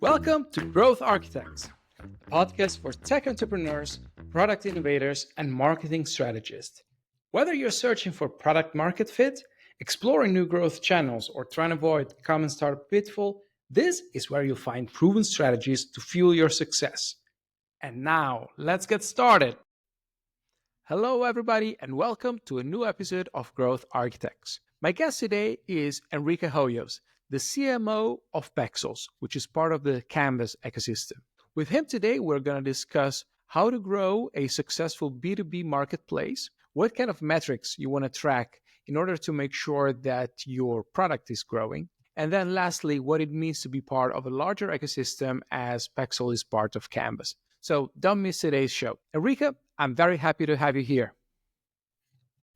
Welcome to Growth Architects, a podcast for tech entrepreneurs, product innovators, and marketing strategists. Whether you're searching for product market fit, exploring new growth channels, or trying to avoid common startup pitfall, this is where you'll find proven strategies to fuel your success. And now, let's get started. Hello, everybody, and welcome to a new episode of Growth Architects. My guest today is Enrique Hoyos, the CMO of Pexels, which is part of the Canvas ecosystem. With him today, we're going to discuss how to grow a successful B2B marketplace, what kind of metrics you want to track in order to make sure that your product is growing, and then lastly, what it means to be part of a larger ecosystem as Pexel is part of Canvas. So don't miss today's show. Enrique, I'm very happy to have you here.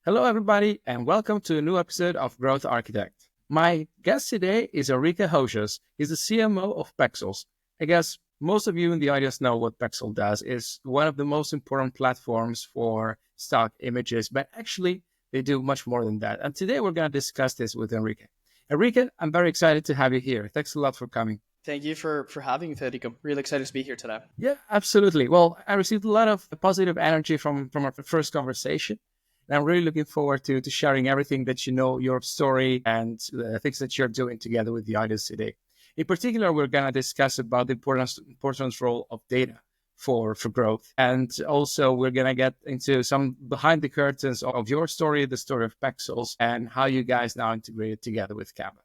Hello, everybody, and welcome to a new episode of Growth Architect. My guest today is Enrique Hoyos. He's the CMO of Pexels. I guess most of you in the audience know what Pexel does. It's one of the most important platforms for stock images, but actually they do much more than that. And today we're going to discuss this with Enrique. Enrique, I'm very excited to have you here. Thanks a lot for coming. Thank you for having me, Federico. Really excited to be here today. Yeah, absolutely. Well, I received a lot of positive energy from our first conversation. And I'm really looking forward to sharing everything that you know, your story, and things that you're doing together with the audience today. In particular, we're going to discuss about the importance role of data for growth. And also, we're going to get into some behind the curtains of your story, the story of Pexels, and how you guys now integrate it together with Canva.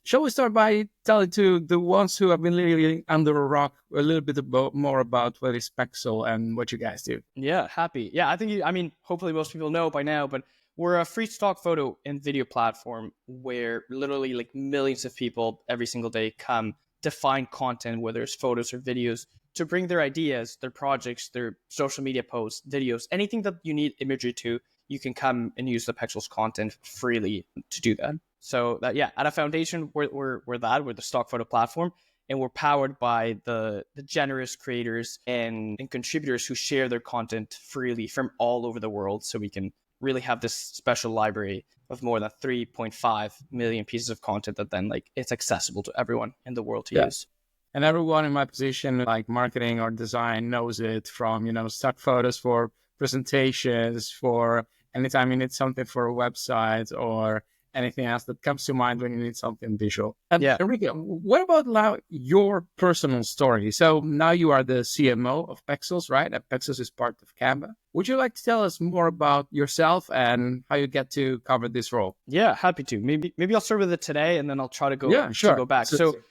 Shall we start by telling to the ones who have been living under a rock a little bit more about what is Pexel and what you guys do? Yeah, happy. Yeah, I think, hopefully most people know by now, but we're a free stock photo and video platform where literally like millions of people every single day come to find content, whether it's photos or videos, to bring their ideas, their projects, their social media posts, videos, anything that you need imagery to, you can come and use the Pexels content freely to do that. So that, yeah, at a foundation, we're the stock photo platform, and we're powered by the generous creators and contributors who share their content freely from all over the world. So we can really have this special library of more than 3.5 million pieces of content that then like it's accessible to everyone in the world to use. And everyone in my position, like marketing or design, knows it from, stock photos for presentations, for anytime you need something for a website or anything else that comes to mind when you need something visual. And yeah. Enrique, what about now your personal story? So now you are the CMO of Pexels, right? And Pexels is part of Canva. Would you like to tell us more about yourself and how you get to cover this role? Yeah, happy to. Maybe I'll start with it today, and then I'll try to go back.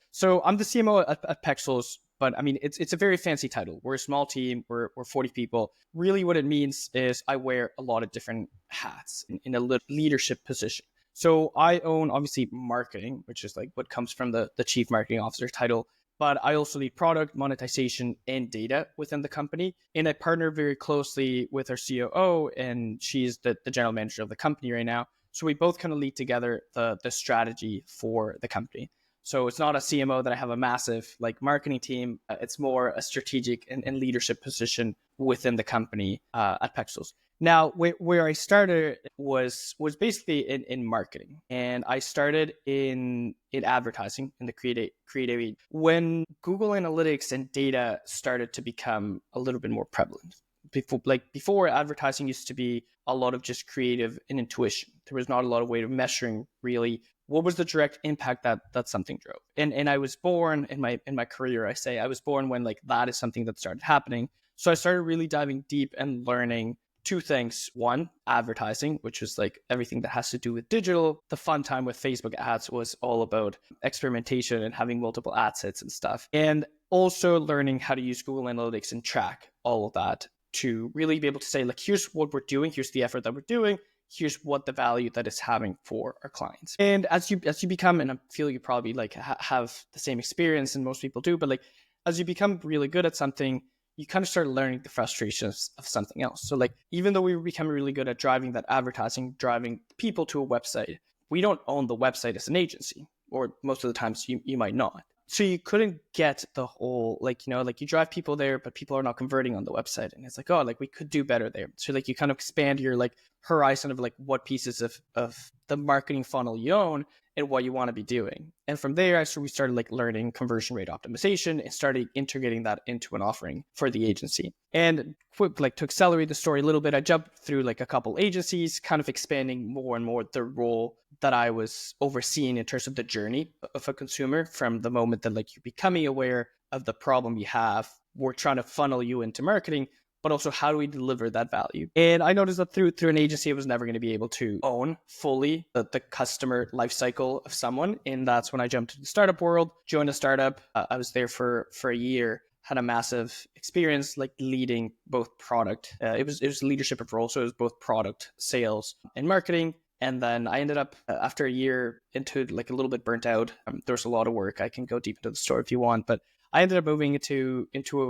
So I'm the CMO at Pexels, but I mean it's a very fancy title. We're a small team. We're 40 people. Really, what it means is I wear a lot of different hats in a leadership position. So I own obviously marketing, which is like what comes from the chief marketing officer title. But I also lead product, monetization, and data within the company. And I partner very closely with our COO, and she's the general manager of the company right now. So we both kind of lead together the strategy for the company. So it's not a CMO that I have a massive like marketing team. It's more a strategic and leadership position within the company at Pexels. Now, where I started was basically in marketing, and I started in advertising in the creative when Google Analytics and data started to become a little bit more prevalent. Before advertising used to be a lot of just creative and intuition. There was not a lot of way of measuring really what was the direct impact that something drove. And I was born in my career. I was born when like that is something that started happening. So I started really diving deep and learning two things. One, advertising, which was like everything that has to do with digital. The fun time with Facebook ads was all about experimentation and having multiple ad sets and stuff. And also learning how to use Google Analytics and track all of that to really be able to say, like, here's what we're doing, here's the effort that we're doing, here's what the value that it's having for our clients. And as you become, and I feel you probably like have the same experience, and most people do, but like as you become really good at something, you kind of start learning the frustrations of something else. So like, even though we were becoming really good at driving that advertising, driving people to a website, we don't own the website as an agency, or most of the times you might not. So you couldn't get the whole, like, like you drive people there, but people are not converting on the website. And it's like, oh, like we could do better there. So like you kind of expand your like horizon of like what pieces of the marketing funnel you own and what you want to be doing. And from there, we started like learning conversion rate optimization and started integrating that into an offering for the agency. And like to accelerate the story a little bit, I jumped through like a couple agencies, kind of expanding more and more the role that I was overseeing in terms of the journey of a consumer from the moment that like you're becoming aware of the problem you have. We're trying to funnel you into marketing, but also how do we deliver that value? And I noticed that through an agency, I was never going to be able to own fully the customer lifecycle of someone. And that's when I jumped into the startup world, joined a startup. I was there for a year, had a massive experience like leading both product. It was a leadership of role. So it was both product, sales, and marketing. And then I ended up after a year into like a little bit burnt out. There was a lot of work. I can go deep into the story if you want, but I ended up moving into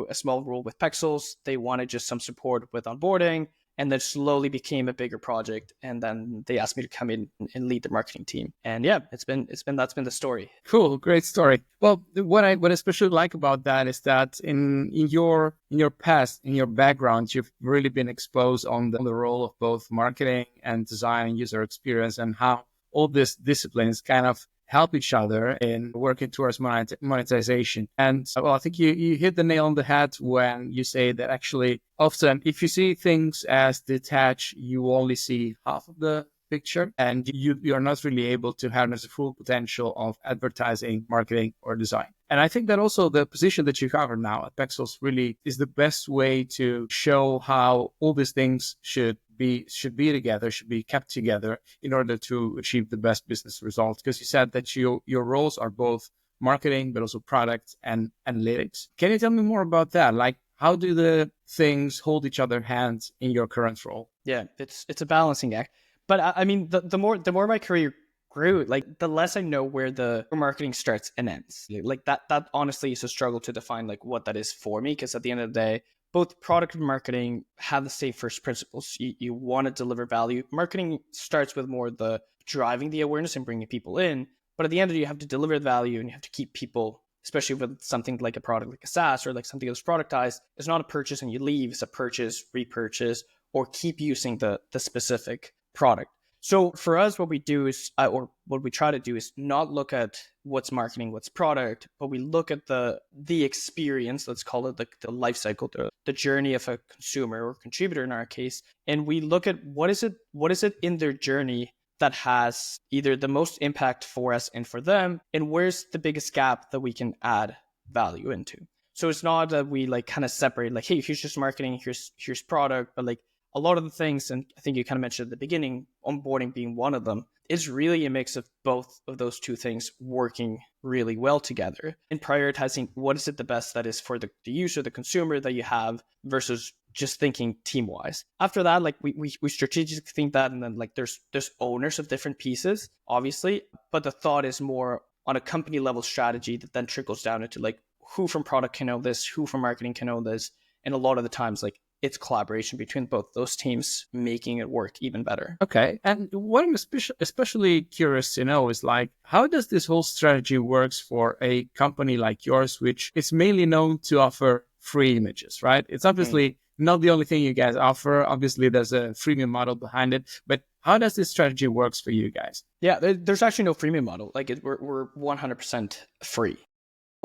a small role with Pexels. They wanted just some support with onboarding, and then slowly became a bigger project. And then they asked me to come in and lead the marketing team. And yeah, that's been the story. Cool, great story. Well, what I especially like about that is that in your past, in your background, you've really been exposed on the role of both marketing and design and user experience, and how all these disciplines kind of help each other in working towards monetization. And well, I think you hit the nail on the head when you say that actually often if you see things as detached, you only see half of the picture, and you're not really able to harness the full potential of advertising, marketing, or design. And I think that also the position that you cover now at Pexels really is the best way to show how all these things should be together, should be kept together in order to achieve the best business results. Because you said that your roles are both marketing, but also product and analytics. Can you tell me more about that? Like, how do the things hold each other hands in your current role? Yeah, it's a balancing act. But I mean, the more my career grew, like the less I know where the marketing starts and ends. Like that honestly is a struggle to define like what that is for me, because at the end of the day, both product and marketing have the same first principles. You want to deliver value. Marketing starts with more the driving the awareness and bringing people in. But at the end of the day, you have to deliver the value and you have to keep people, especially with something like a product like a SaaS or like something that's productized. It's not a purchase and you leave. It's a purchase, repurchase, or keep using the specific product. So for us, what we do is, or what we try to do is not look at what's marketing, what's product, but we look at the experience, let's call it the life cycle, the journey of a consumer or contributor in our case. And we look at what is it in their journey that has either the most impact for us and for them, and where's the biggest gap that we can add value into. So it's not that we like kind of separate like, hey, here's just marketing, here's product, but like a lot of the things, and I think you kind of mentioned at the beginning, onboarding being one of them, is really a mix of both of those two things working really well together and prioritizing what is it the best that is for the user, the consumer that you have, versus just thinking team-wise. After that, like we strategically think that, and then like there's owners of different pieces, obviously, but the thought is more on a company level strategy that then trickles down into like who from product can know this, who from marketing can know this, and a lot of the times like it's collaboration between both those teams making it work even better. Okay. And what I'm especially curious to know is like, how does this whole strategy works for a company like yours, which is mainly known to offer free images, right? It's obviously not the only thing you guys offer. Obviously, there's a freemium model behind it. But how does this strategy works for you guys? Yeah, there's actually no freemium model. Like we're 100% free.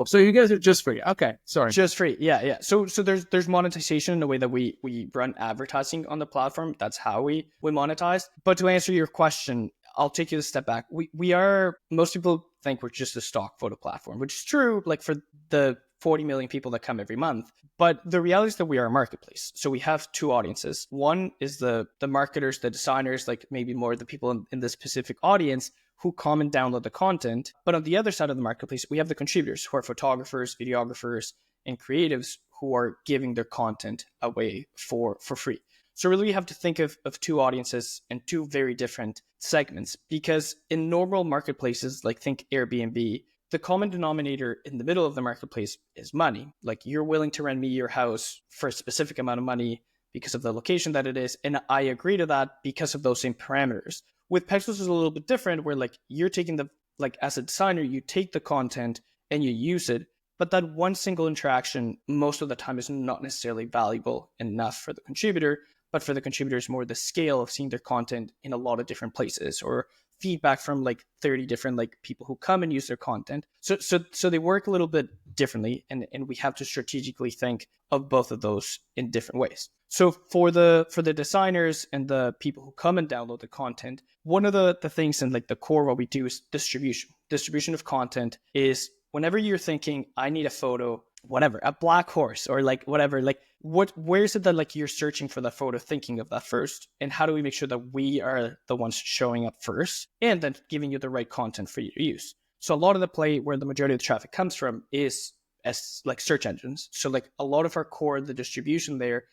So you guys are just free. Okay, sorry. Just free. Yeah. So there's monetization in the way that we run advertising on the platform. That's how we monetize. But to answer your question, I'll take you a step back. We are, most people think we're just a stock photo platform, which is true, like for the 40 million people that come every month. But the reality is that we are a marketplace. So we have two audiences. One is the marketers, the designers, like maybe more the people in this specific audience who come and download the content. But on the other side of the marketplace, we have the contributors who are photographers, videographers, and creatives who are giving their content away for free. So really you have to think of two audiences and two very different segments, because in normal marketplaces, like think Airbnb, the common denominator in the middle of the marketplace is money. Like you're willing to rent me your house for a specific amount of money because of the location that it is. And I agree to that because of those same parameters. With Pexels is a little bit different, where like you're taking the, like as a designer, you take the content and you use it. But that one single interaction, most of the time, is not necessarily valuable enough for the contributor, but for the contributors, more the scale of seeing their content in a lot of different places, or feedback from like 30 different like people who come and use their content. So they work a little bit differently, and we have to strategically think of both of those in different ways. So for the designers and the people who come and download the content, one of the things and like the core of what we do is distribution of content. Is whenever you're thinking, I need a photo, whatever, a black horse or like whatever, like where is it that like you're searching for that photo, thinking of that first? And how do we make sure that we are the ones showing up first and then giving you the right content for you to use? So a lot of the play where the majority of the traffic comes from is as like search engines. So like a lot of our core, the distribution there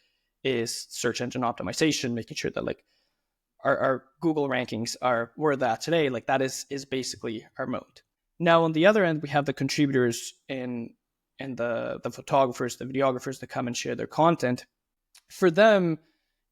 is search engine optimization, making sure that like our Google rankings are where they're at today. Like that is basically our mode. Now on the other end, we have the contributors and the photographers, the videographers that come and share their content. For them,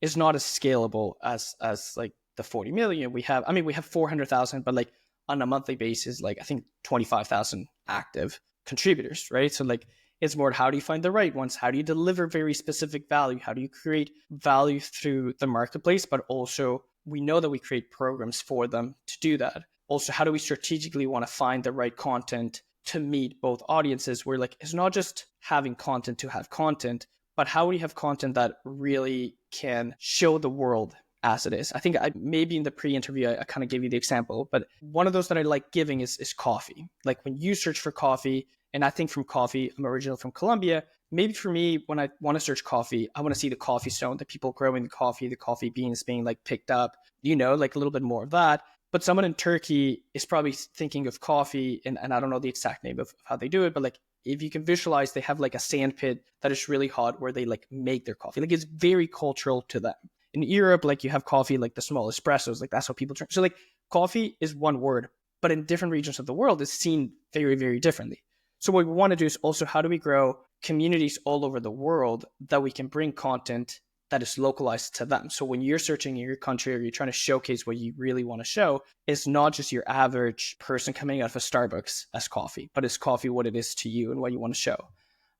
it's not as scalable as like the 40 million we have. I mean, we have 400,000, but like on a monthly basis, like I think 25,000 active contributors, right? So like it's more how do you find the right ones? How do you deliver very specific value? How do you create value through the marketplace? But also we know that we create programs for them to do that. Also, how do we strategically want to find the right content to meet both audiences, where like it's not just having content to have content, but how we have content that really can show the world as it is. I think maybe in the pre-interview, I kind of gave you the example, but one of those that I like giving is coffee. Like when you search for coffee, and I think from coffee, I'm originally from Colombia. Maybe for me, when I want to search coffee, I want to see the coffee stone, the people growing the coffee beans being like picked up, like a little bit more of that. But someone in Turkey is probably thinking of coffee, and I don't know the exact name of how they do it, but like if you can visualize, they have like a sand pit that is really hot where they like make their coffee. Like it's very cultural to them. In Europe, like you have coffee, like the small espressos, like that's how people drink. So like coffee is one word, but in different regions of the world, it's seen very, very differently. So what we want to do is also how do we grow communities all over the world that we can bring content that is localized to them. So when you're searching in your country or you're trying to showcase what you really want to show, it's not just your average person coming out of a Starbucks as coffee, but it's coffee what it is to you and what you want to show.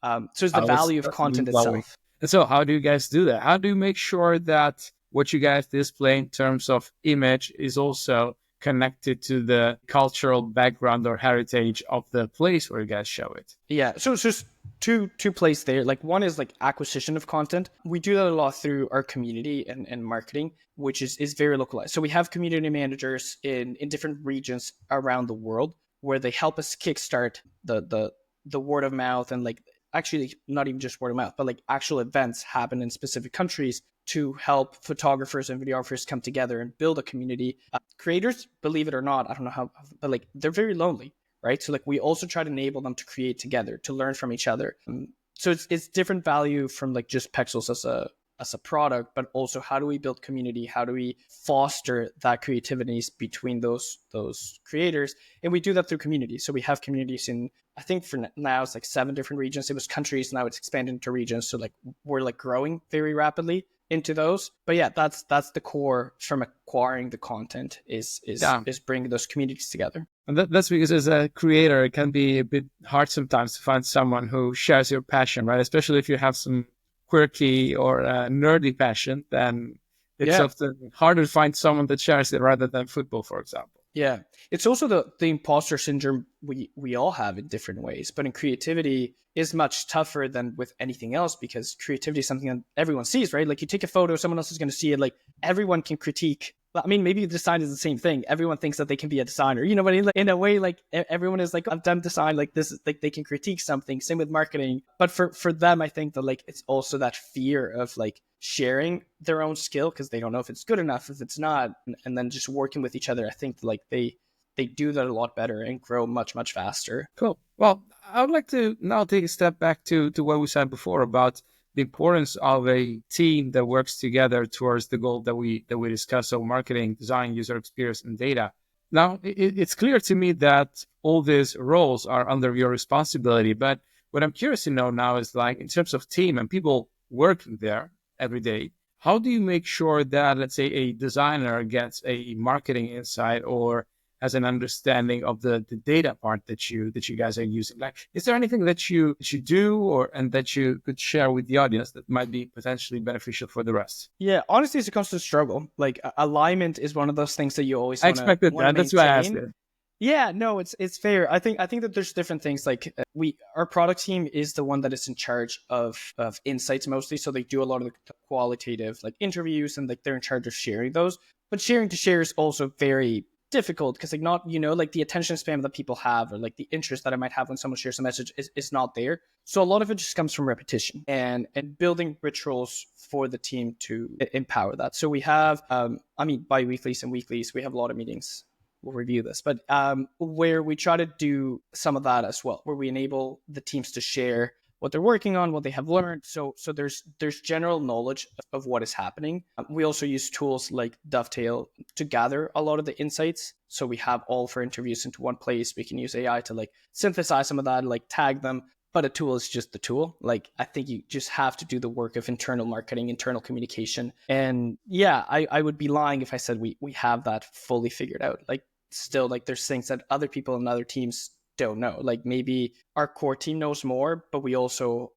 So it's the value of content itself. And so how do you guys do that? How do you make sure that what you guys display in terms of image is also connected to the cultural background or heritage of the place where you guys show it? Yeah, so it's just two plays there. Like one is like acquisition of content. We do that a lot through our community and marketing, which is very localized. So we have community managers in different regions around the world where they help us kickstart the word of mouth, and like actually not even just word of mouth, but like actual events happen in specific countries to help photographers and videographers come together and build a community. Creators, believe it or not, I don't know how, but like they're very lonely, right? So like we also try to enable them to create together, to learn from each other. So it's different value from like just Pexels as a product, but also how do we build community? How do we foster that creativity between those creators? And we do that through communities. So we have communities in, I think for now it's like 7 different regions. It was countries, now it's expanded into regions. So like we're like growing very rapidly into those. But yeah, that's the core from acquiring the content is bringing those communities together. And that's because as a creator, it can be a bit hard sometimes to find someone who shares your passion, right? Especially if you have some quirky or nerdy passion, then it's often harder to find someone that shares it rather than football, for example. Yeah. It's also the imposter syndrome we all have in different ways, but in creativity is much tougher than with anything else, because creativity is something that everyone sees, right? Like you take a photo, someone else is going to see it. Like everyone can critique. I mean, maybe design is the same thing. Everyone thinks that they can be a designer. You know what I mean? Like, in a way, like everyone is like, I've done design, like this, like they can critique something. Same with marketing. But for them, I think that like it's also that fear of like sharing their own skill because they don't know if it's good enough, if it's not, and then just working with each other. I think like they do that a lot better and grow much, much faster. Cool. Well, I would like to now take a step back to what we said before about the importance of a team that works together towards the goal that we discussed. So marketing, design, user experience, and data. Now, it's clear to me that all these roles are under your responsibility. But what I'm curious to know now is like in terms of team and people working there every day, how do you make sure that, let's say, a designer gets a marketing insight or has an understanding of the data part that you guys are using. Like, is there anything that you do and that you could share with the audience that might be potentially beneficial for the rest? Yeah, honestly, it's a constant struggle. Like alignment is one of those things that you always I expected that. That's why I asked it. Yeah, no, it's fair. I think that there's different things. Like our product team is the one that is in charge of insights mostly. So they do a lot of the qualitative like interviews, and like they're in charge of sharing those. But sharing to share is also very difficult because like not, like the attention span that people have, or like the interest that I might have when someone shares a message is not there. So a lot of it just comes from repetition and building rituals for the team to empower that. So we have bi-weeklies and weeklies, we have a lot of meetings. We'll review this, but where we try to do some of that as well, where we enable the teams to share what they're working on, what they have learned. So there's general knowledge of what is happening. We also use tools like Dovetail to gather a lot of the insights. So we have all for interviews into one place. We can use AI to like synthesize some of that, like tag them. But a tool is just the tool. Like, I think you just have to do the work of internal marketing, internal communication. And yeah, I would be lying if I said we have that fully figured out. Like, still, like, there's things that other people in other teams don't know. Like, maybe our core team knows more, but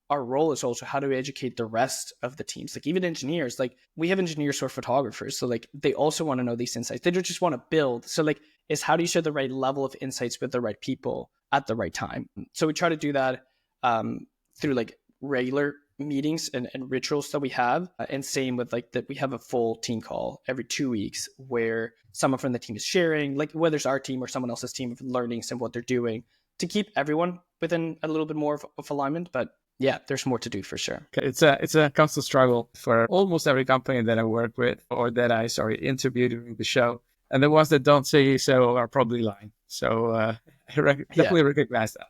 our role is also how do we educate the rest of the teams? Like, even engineers, like we have engineers who are photographers. So like, they also want to know these insights. They don't just want to build. So like, it's how do you share the right level of insights with the right people at the right time? So we try to do that through like regular meetings and rituals that we have. And same with like that we have a full team call every 2 weeks where someone from the team is sharing, like whether it's our team or someone else's team, of learnings and what they're doing to keep everyone within a little bit more of alignment. But yeah, there's more to do for sure. Okay, it's a constant struggle for almost every company that I work with or that I interview during the show. And the ones that don't say so are probably lying. So I definitely recognize that.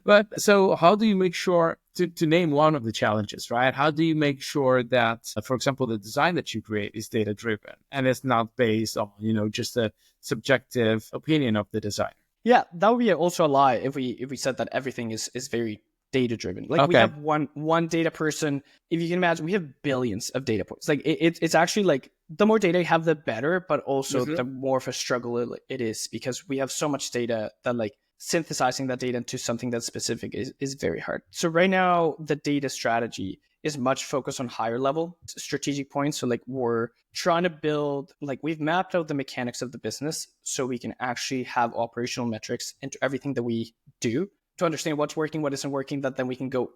But so how do you make sure to name one of the challenges, right? How do you make sure that, for example, the design that you create is data driven and it's not based on, just a subjective opinion of the designer? Yeah, that would be also a lie if we said that everything is very data driven. Like we have one data person. If you can imagine, we have billions of data points. Like it's actually like the more data you have, the better, but also the more of a struggle it is because we have so much data that like synthesizing that data into something that's specific is very hard. So right now, the data strategy is much focused on higher level strategic points. So like we're trying to build, like we've mapped out the mechanics of the business so we can actually have operational metrics into everything that we do to understand what's working, what isn't working, that then we can go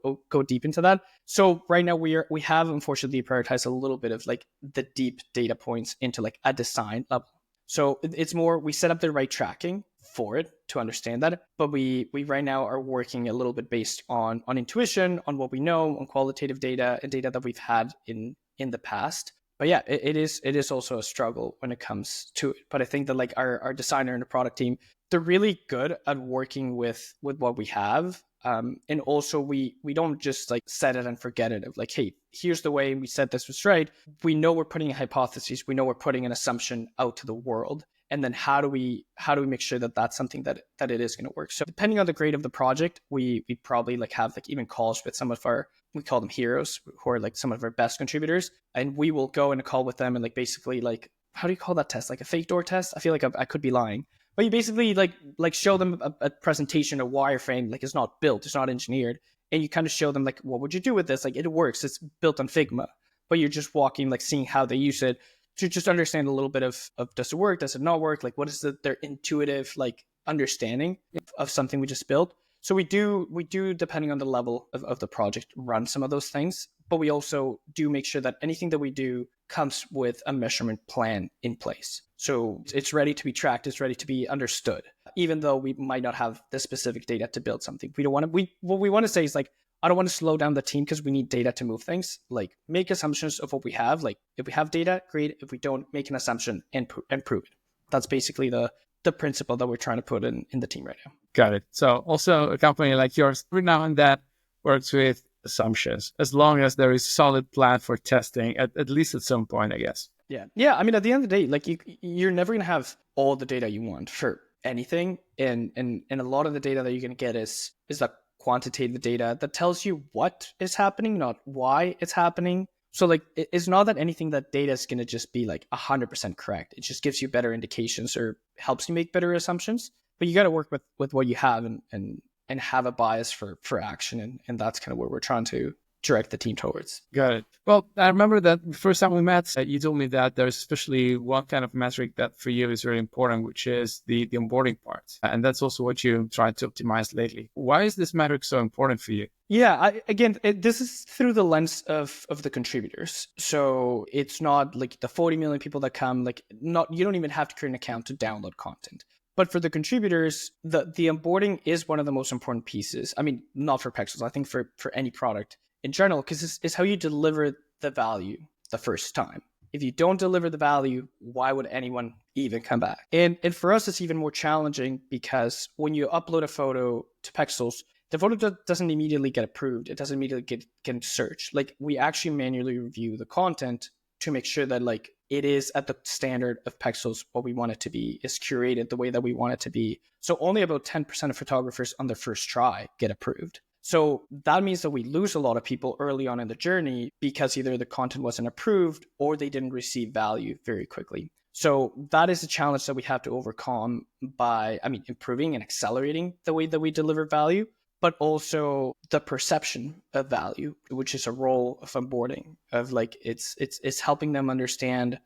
deep into that. So right now we have unfortunately prioritized a little bit of like the deep data points into like a design level. So it's more, we set up the right tracking for it to understand that. But we right now are working a little bit based on intuition, on what we know, on qualitative data and data that we've had in the past. But yeah, it is also a struggle when it comes to it. But I think that like our designer and the product team, they're really good at working with what we have. And also we don't just like set it and forget it of like, hey, here's the way we said this was right. We know we're putting a hypothesis. We know we're putting an assumption out to the world. And then how do we make sure that that's something that it is going to work? So depending on the grade of the project, we probably like have like even calls with some of our, we call them heroes, who are like some of our best contributors. And we will go in a call with them and like basically like, how do you call that test? Like a fake door test? I feel like I could be lying. But you basically like show them a presentation, a wireframe, like it's not built, it's not engineered. And you kind of show them like, what would you do with this? Like it works, it's built on Figma, but you're just walking, like seeing how they use it to just understand a little bit of does it work? Does it not work? Like what is their intuitive like understanding of something we just built? So we do depending on the level of the project, run some of those things, but we also do make sure that anything that we do comes with a measurement plan in place. So it's ready to be tracked, it's ready to be understood, even though we might not have the specific data to build something. What we want to say is like, I don't want to slow down the team because we need data to move things. Like make assumptions of what we have. Like if we have data, great. If we don't, make an assumption and prove it. That's basically the principle that we're trying to put in the team right now. Got it. So also a company like yours, every now and then works with assumptions, as long as there is a solid plan for testing, at least at some point, I guess. Yeah. I mean, at the end of the day, like you're never going to have all the data you want for anything. And a lot of the data that you're going to get is the quantitative data that tells you what is happening, not why it's happening. So like, it's not that anything that data is going to just be like 100% correct. It just gives you better indications or helps you make better assumptions. But you got to work with what you have and have a bias for action. And that's kind of where we're trying to direct the team towards. Got it. Well, I remember that the first time we met, you told me that there's especially one kind of metric that for you is very important, which is the onboarding part. And that's also what you try to optimize lately. Why is this metric so important for you? Yeah, this is through the lens of the contributors. So it's not like the 40 million people that come, like you don't even have to create an account to download content. But for the contributors, the onboarding is one of the most important pieces. I mean, not for Pexels, I think for any product in general, because it's how you deliver the value the first time. If you don't deliver the value, why would anyone even come back? And for us, it's even more challenging because when you upload a photo to Pexels, the photo doesn't immediately get approved. It doesn't immediately get searched. Like, we actually manually review the content to make sure that like it is at the standard of Pexels, what we want it to be, is curated the way that we want it to be. So only about 10% of photographers on their first try get approved. So that means that we lose a lot of people early on in the journey because either the content wasn't approved or they didn't receive value very quickly. So that is a challenge that we have to overcome by, improving and accelerating the way that we deliver value, but also the perception of value, which is a role of onboarding, of like, it's helping them understand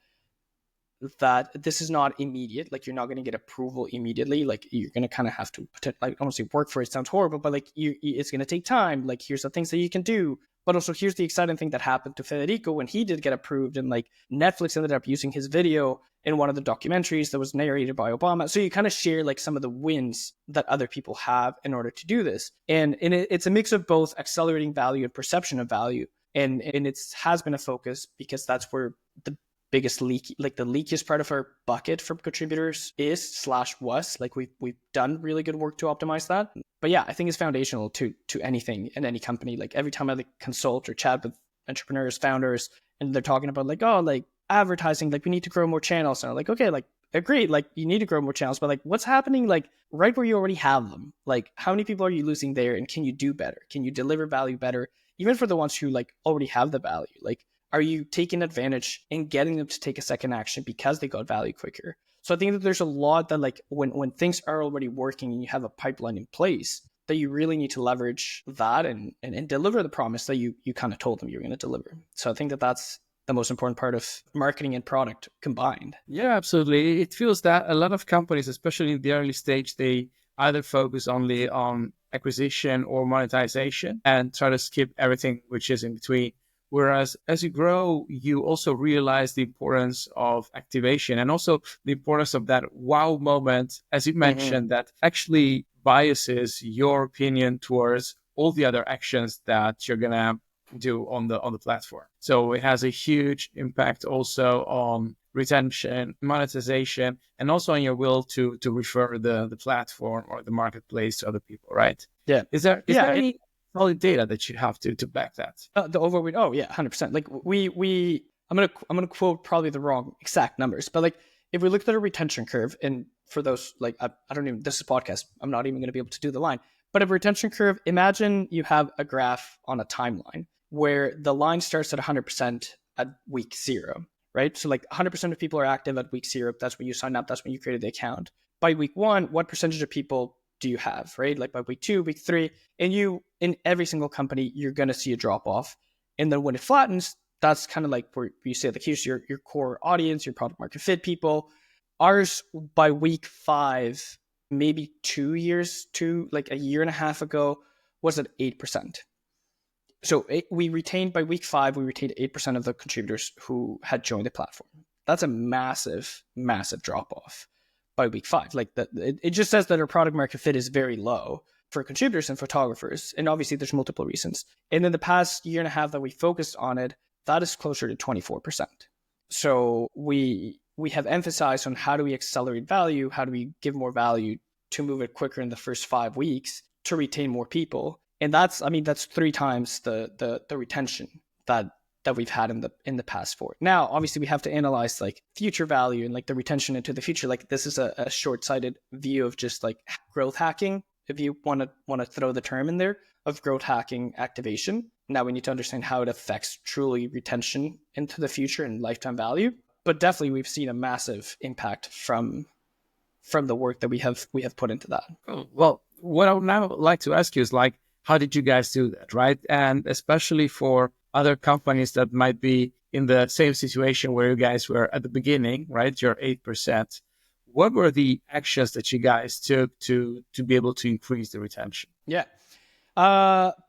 that this is not immediate. Like, you're not going to get approval immediately. Like, you're going to kind of have to, like, I don't say work for it, sounds horrible, but like it's going to take time. Like, here's the things that you can do. But also, here's the exciting thing that happened to Federico when he did get approved, and like Netflix ended up using his video in one of the documentaries that was narrated by Obama. So you kind of share like some of the wins that other people have in order to do this. And it's a mix of both accelerating value and perception of value. And it has been a focus because that's where the biggest the leakiest part of our bucket from contributors was. Like, we've done really good work to optimize that. But yeah, I think it's foundational to anything in any company. Like, every time I like consult or chat with entrepreneurs, founders, and they're talking about like, oh, like advertising, like we need to grow more channels. And I'm like, okay, like agreed, like you need to grow more channels, but like what's happening like right where you already have them? Like, how many people are you losing there? And can you do better? Can you deliver value better? Even for the ones who like already have the value, like, are you taking advantage and getting them to take a second action because they got value quicker? So I think that there's a lot that like when things are already working and you have a pipeline in place, that you really need to leverage that and deliver the promise that you kind of told them you're going to deliver. So I think that that's the most important part of marketing and product combined. Yeah, absolutely. It feels that a lot of companies, especially in the early stage, they either focus only on acquisition or monetization and try to skip everything which is in between. Whereas as you grow, you also realize the importance of activation and also the importance of that wow moment, as you mentioned, that actually biases your opinion towards all the other actions that you're going to do on the platform. So it has a huge impact also on retention, monetization, and also on your will to refer the platform or the marketplace to other people, right? Yeah. Is there any solid data that you have to back that? The overweight. Oh yeah, 100%. Like I'm gonna quote probably the wrong exact numbers, but like if we look at a retention curve, and for those like I don't even, this is a podcast, I'm not even gonna be able to do the line, but a retention curve. Imagine you have a graph on a timeline where the line starts at 100% at week 0, right? So like 100% of people are active at week 0. That's when you sign up. That's when you created the account. By week 1, what percentage of people do you have, right? Like by week 2, week 3, and in every single company, you're going to see a drop off. And then when it flattens, that's kind of like where you say, like, here's your core audience, your product market fit people. Ours by week 5, maybe 2 years to like a year and a half ago, was at 8%. So we retained by week 5, we retained 8% of the contributors who had joined the platform. That's a massive, massive drop off by week 5. Like that, it just says that our product market fit is very low for contributors and photographers. And obviously there's multiple reasons. And in the past year and a half that we focused on it, that is closer to 24%. So we have emphasized on how do we accelerate value? How do we give more value to move it quicker in the first 5 weeks to retain more people? And that's 3 times the retention that we've had in the past 4. Now, obviously, we have to analyze like future value and like the retention into the future. Like this is a short-sighted view of just like growth hacking, if you want to throw the term in there. of growth hacking activation. Now we need to understand how it affects truly retention into the future and lifetime value. But definitely we've seen a massive impact from the work that we have put into that. Oh, well, what I would now like to ask you is like, how did you guys do that, right? And especially for other companies that might be in the same situation where you guys were at the beginning, right? You're 8%. What were the actions that you guys took to be able to increase the retention? Yeah.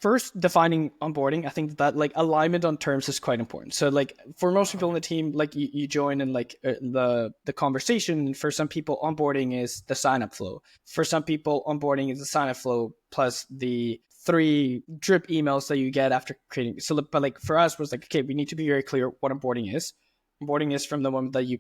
First, defining onboarding. I think that like alignment on terms is quite important. So like for most people in the team, like you join in like the conversation. For some people, onboarding is the sign up flow. For some people, onboarding is the sign up flow plus the 3 drip emails that you get after creating. So, but like for us was like, okay, we need to be very clear what onboarding is. Onboarding is from the moment that you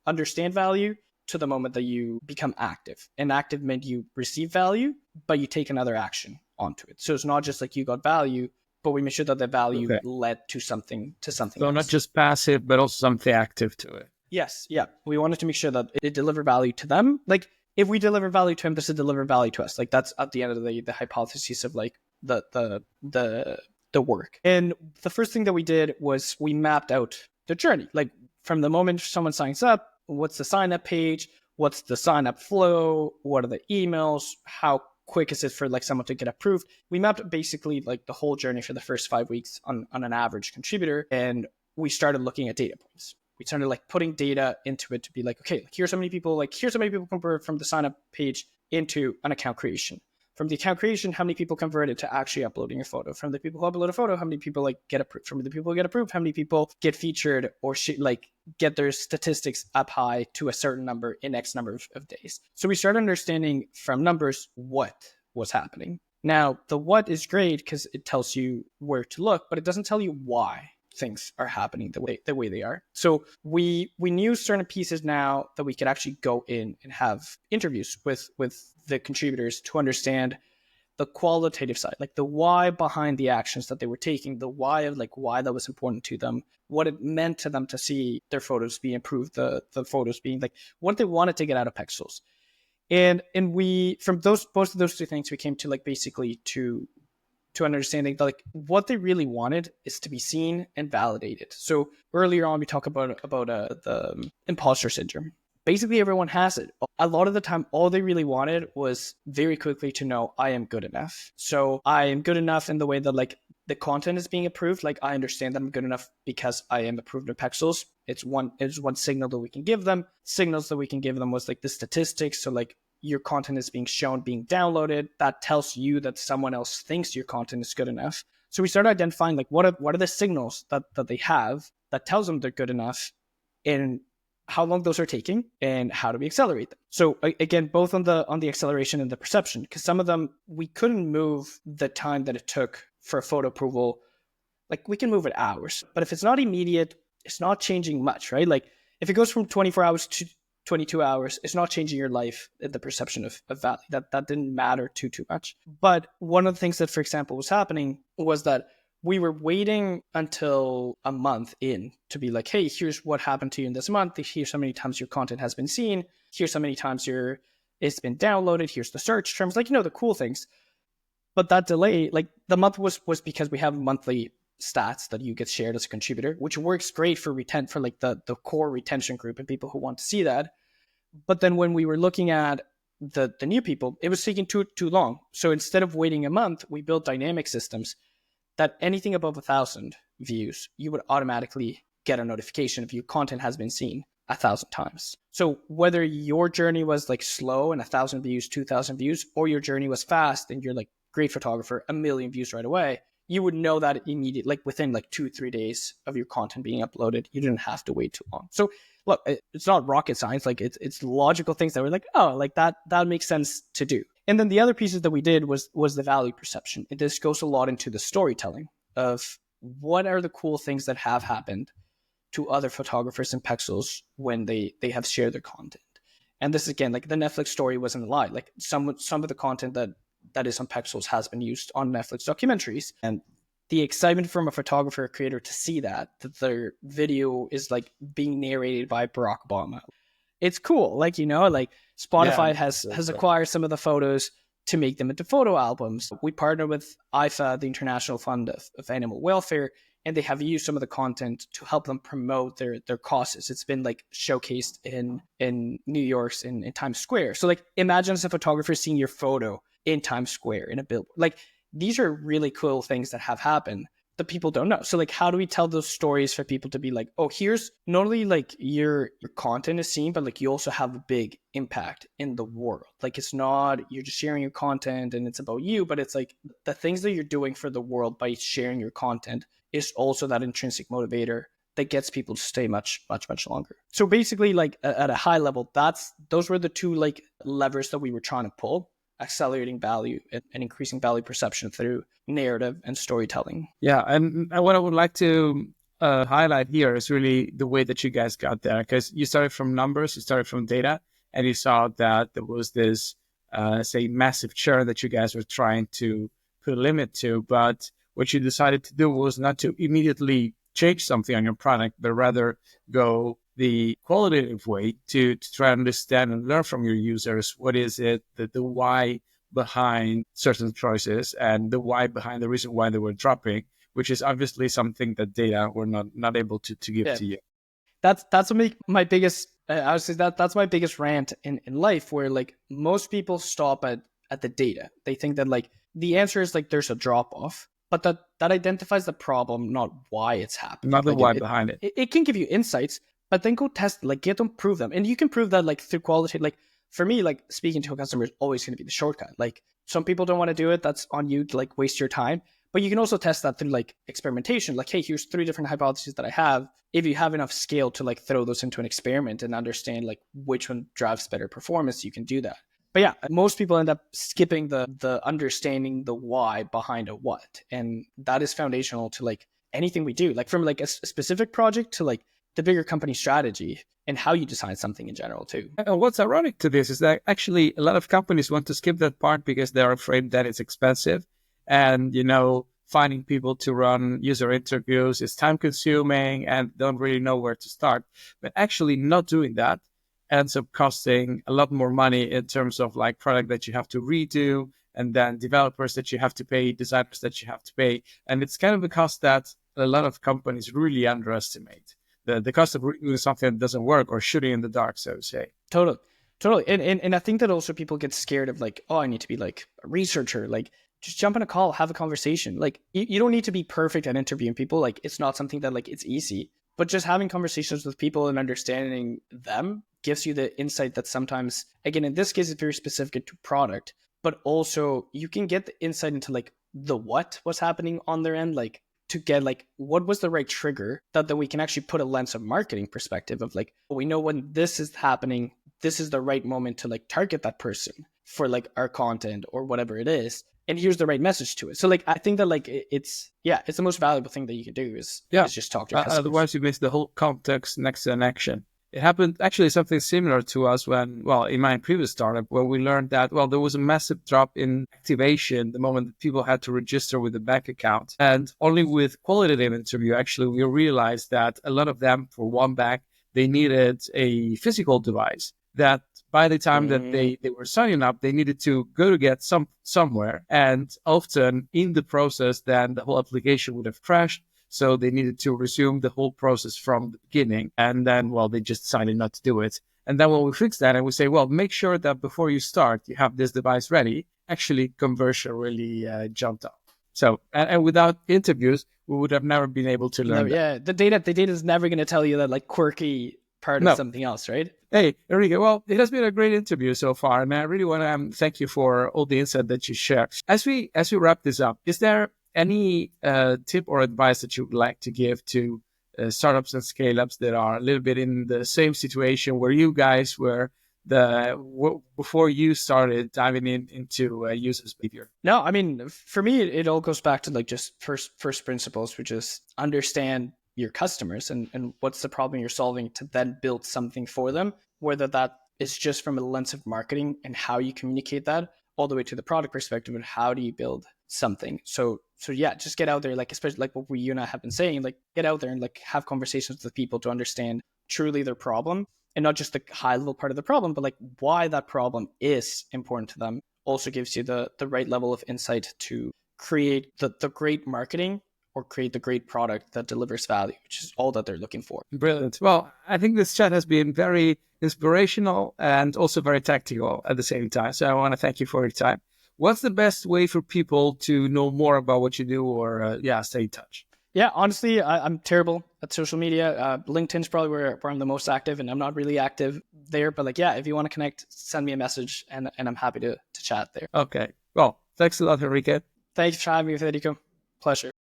understand value to the moment that you become active. And active meant you receive value, but you take another action onto it. So it's not just like you got value, but we make sure that the value led to something So else. Not just passive, but also something active to it. Yes. Yeah. We wanted to make sure that it delivered value to them. Like if we deliver value to him, this will deliver value to us. Like that's at the end of the hypothesis of like the work. And the first thing that we did was we mapped out the journey. Like from the moment someone signs up, what's the sign up page? What's the sign up flow? What are the emails? How quick is it for like someone to get approved? We mapped basically like the whole journey for the first 5 weeks on an average contributor. And we started looking at data points. We started like putting data into it to be like, okay, like here's how many people convert from the sign up page into an account creation. From the account creation, how many people converted to actually uploading a photo? From the people who upload a photo, how many people like get approved? From the people who get approved, how many people get featured or like get their statistics up high to a certain number in X number of days? So we started understanding from numbers what was happening. Now, the what is great because it tells you where to look, but it doesn't tell you why things are happening the way they are. So we knew certain pieces now that we could actually go in and have interviews with the contributors to understand the qualitative side, like the why behind the actions that they were taking, the why of like why that was important to them, what it meant to them to see their photos be improved, the photos being like what they wanted to get out of Pexels. And we from both of those 2 things, we came to like basically to understanding that like what they really wanted is to be seen and validated. So earlier on, we talked about the imposter syndrome. Basically, everyone has it. A lot of the time, all they really wanted was very quickly to know I am good enough. So I am good enough in the way that like the content is being approved. Like I understand that I'm good enough because I am approved in Pexels. It's one signal that we can give them. Signals that we can give them was like the statistics. So like your content is being shown, being downloaded. That tells you that someone else thinks your content is good enough. So we started identifying like what are the signals that they have that tells them they're good enough, and how long those are taking, and how do we accelerate them. So again, both on the acceleration and the perception, because some of them we couldn't move the time that it took for a photo approval. Like we can move it hours, but if it's not immediate, it's not changing much, right? Like if it goes from 24 hours to 22 hours, it's not changing your life, the perception of value. That didn't matter too much. But one of the things that, for example, was happening was that we were waiting until a month in to be like, hey, here's what happened to you in this month. Here's how many times your content has been seen. Here's how many times it's been downloaded. Here's the search terms, like, the cool things. But that delay, like the month was because we have monthly stats that you get shared as a contributor, which works great for like the core retention group and people who want to see that. But then when we were looking at the new people, it was taking too long. So instead of waiting a month, we built dynamic systems that anything above 1,000 views, you would automatically get a notification if your content has been seen 1,000 times. So whether your journey was like slow and 1,000 views, 2,000 views, or your journey was fast and you're like great photographer, 1 million views right away, you would know that immediately, like within like 2-3 days of your content being uploaded. You didn't have to wait too long. So look, it's not rocket science. Like it's logical things that were like, oh, like that makes sense to do. And then the other pieces that we did was the value perception. And this goes a lot into the storytelling of what are the cool things that have happened to other photographers in Pexels when they have shared their content. And this, again, like the Netflix story wasn't a lie. Like some of the content that is on Pexels has been used on Netflix documentaries. And the excitement from a photographer or creator to see that their video is like being narrated by Barack Obama. It's cool. Like, like Spotify has acquired some of the photos to make them into photo albums. We partner with IFA, the International Fund of Animal Welfare, and they have used some of the content to help them promote their causes. It's been like showcased in New York's in Times Square. So like imagine as a photographer seeing your photo in Times Square in a billboard. Like these are really cool things that have happened that people don't know. So like how do we tell those stories for people to be like, oh, here's not only like your content is seen, but like you also have a big impact in the world. Like it's not you're just sharing your content and it's about you, but it's like the things that you're doing for the world by sharing your content is also that intrinsic motivator that gets people to stay much longer. So basically like at a high level, those were the two like levers that we were trying to pull: accelerating value and increasing value perception through narrative and storytelling. Yeah, and what I would like to highlight here is really the way that you guys got there, because you started from numbers, you started from data, and you saw that there was this, say, massive churn that you guys were trying to put a limit to. But what you decided to do was not to immediately change something on your product, but rather go the qualitative way to try to understand and learn from your users. What is it, the why behind certain choices and the why behind the reason why they were dropping, which is obviously something that data were not able to give to you. That's what my biggest, I would say that's my biggest rant in life, where like most people stop at the data. They think that like the answer is like there's a drop off, but that identifies the problem, not why it's happening. Not the like why behind it. It can give you insights, but then go test, like get them, prove them. And you can prove that like through quality. Like for me, like speaking to a customer is always going to be the shortcut. Like some people don't want to do it. That's on you to like waste your time. But you can also test that through like experimentation. Like, hey, here's 3 different hypotheses that I have. If you have enough scale to like throw those into an experiment and understand like which one drives better performance, you can do that. But yeah, most people end up skipping the understanding the why behind a what. And that is foundational to like anything we do, like from like a specific project to like the bigger company strategy and how you design something in general too. And what's ironic to this is that actually a lot of companies want to skip that part because they're afraid that it's expensive. And, finding people to run user interviews is time consuming and don't really know where to start. But actually not doing that ends up costing a lot more money in terms of like product that you have to redo, and then developers that you have to pay, designers that you have to pay. And it's kind of a cost that a lot of companies really underestimate. The cost of doing something that doesn't work, or shooting in the dark, so to say. Totally. And I think that also people get scared of like, oh, I need to be like a researcher. Like just jump in a call, have a conversation. Like you don't need to be perfect at interviewing people. Like it's not something that like it's easy, but just having conversations with people and understanding them gives you the insight that sometimes, again, in this case, it's very specific to product, but also you can get the insight into like the what was happening on their end, like to get like what was the right trigger that we can actually put a lens of marketing perspective of like, we know when this is happening, this is the right moment to like target that person for like our content or whatever it is. And here's the right message to it. So like, I think that like it's the most valuable thing that you can do is just talk to customers. Otherwise you miss the whole context next to an action. It happened actually something similar to us in my previous startup, where we learned that, there was a massive drop in activation the moment that people had to register with a bank account. And only with qualitative interview, actually, we realized that a lot of them, for one bank, they needed a physical device that by the time that they were signing up, they needed to go to get somewhere. And often in the process, then the whole application would have crashed. So they needed to resume the whole process from the beginning. And then, they just decided not to do it. And then when we fixed that and we say, make sure that before you start, you have this device ready, actually conversion really jumped up. So, and without interviews, we would have never been able to learn that. Yeah, the data is never going to tell you that like quirky part of something else, right? Hey, Enrique, it has been a great interview so far. And I really want to thank you for all the insight that you share. As we wrap this up, is there any tip or advice that you would like to give to startups and scale-ups that are a little bit in the same situation where you guys were before you started diving into users' behavior? No, I mean, for me, it all goes back to like just first principles, which is understand your customers and what's the problem you're solving to then build something for them, whether that is just from a lens of marketing and how you communicate that, all the way to the product perspective and how do you build something. So yeah, just get out there, like especially like what you and I have been saying, like get out there and like have conversations with people to understand truly their problem, and not just the high level part of the problem, but like why that problem is important to them, also gives you the right level of insight to create the great marketing or create the great product that delivers value, which is all that they're looking for. Brilliant. Well, I think this chat has been very inspirational and also very tactical at the same time. So I want to thank you for your time. What's the best way for people to know more about what you do or, stay in touch? Yeah, honestly, I'm terrible at social media. LinkedIn's probably where I'm the most active, and I'm not really active there. But like, yeah, if you want to connect, send me a message, and I'm happy to chat there. Okay. Well, thanks a lot, Enrique. Thanks for having me, Federico. Pleasure.